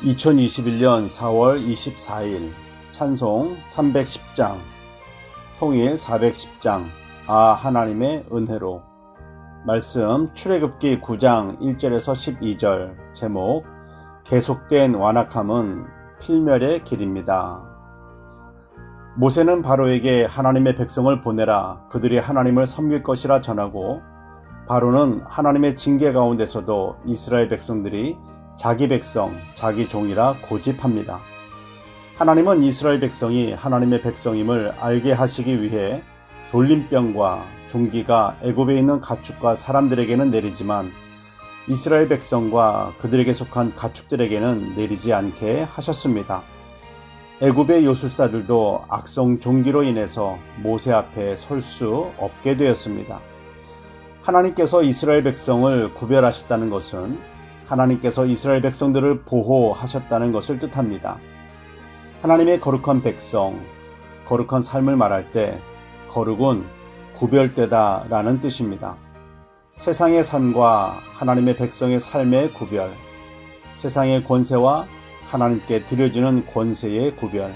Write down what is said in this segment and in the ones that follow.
2021년 4월 24일 찬송 310장, 통일 410장, 하나님의 은혜로. 말씀 출애굽기 9장 1절에서 12절. 제목 계속된 완악함은 필멸의 길입니다. 모세는 바로에게 하나님의 백성을 보내라, 그들이 하나님을 섬길 것이라 전하고, 바로는 하나님의 징계 가운데서도 이스라엘 백성들이 자기 백성, 자기 종이라 고집합니다. 하나님은 이스라엘 백성이 하나님의 백성임을 알게 하시기 위해 돌림병과 종기가 애굽에 있는 가축과 사람들에게는 내리지만 이스라엘 백성과 그들에게 속한 가축들에게는 내리지 않게 하셨습니다. 애굽의 요술사들도 악성 종기로 인해서 모세 앞에 설 수 없게 되었습니다. 하나님께서 이스라엘 백성을 구별하셨다는 것은 하나님께서 이스라엘 백성들을 보호하셨다는 것을 뜻합니다. 하나님의 거룩한 백성, 거룩한 삶을 말할 때 거룩은 구별되다 라는 뜻입니다. 세상의 삶과 하나님의 백성의 삶의 구별, 세상의 권세와 하나님께 드려지는 권세의 구별,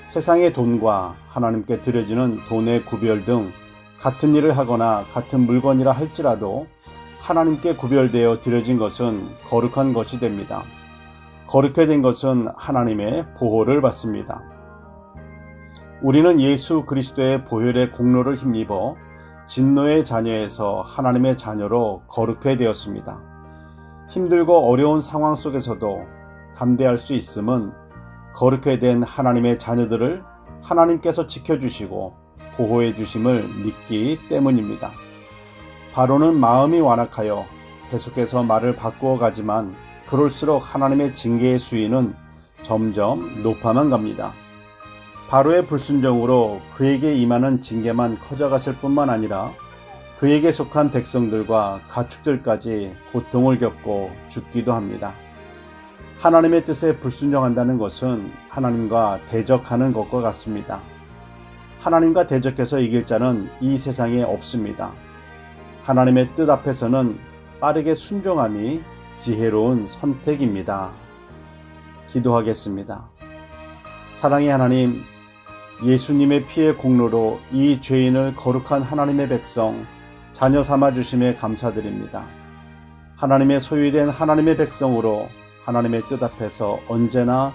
세상의 돈과 하나님께 드려지는 돈의 구별 등 같은 일을 하거나 같은 물건이라 할지라도 하나님께 구별되어 드려진 것은 거룩한 것이 됩니다. 거룩해 된 것은 하나님의 보호를 받습니다. 우리는 예수 그리스도의 보혈의 공로를 힘입어 진노의 자녀에서 하나님의 자녀로 거룩해 되었습니다. 힘들고 어려운 상황 속에서도 담대할 수 있음은 거룩해 된 하나님의 자녀들을 하나님께서 지켜주시고 보호해 주심을 믿기 때문입니다. 바로는 마음이 완악하여 계속해서 말을 바꾸어 가지만 그럴수록 하나님의 징계의 수위는 점점 높아만 갑니다. 바로의 불순종으로 그에게 임하는 징계만 커져갔을 뿐만 아니라 그에게 속한 백성들과 가축들까지 고통을 겪고 죽기도 합니다. 하나님의 뜻에 불순종한다는 것은 하나님과 대적하는 것과 같습니다. 하나님과 대적해서 이길 자는 이 세상에 없습니다. 하나님의 뜻 앞에서는 빠르게 순종함이 지혜로운 선택입니다. 기도하겠습니다. 사랑의 하나님, 예수님의 피의 공로로 이 죄인을 거룩한 하나님의 백성, 자녀 삼아 주심에 감사드립니다. 하나님의 소유된 하나님의 백성으로 하나님의 뜻 앞에서 언제나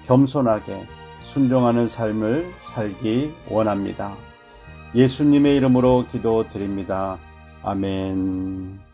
겸손하게 순종하는 삶을 살기 원합니다. 예수님의 이름으로 기도드립니다. 아멘.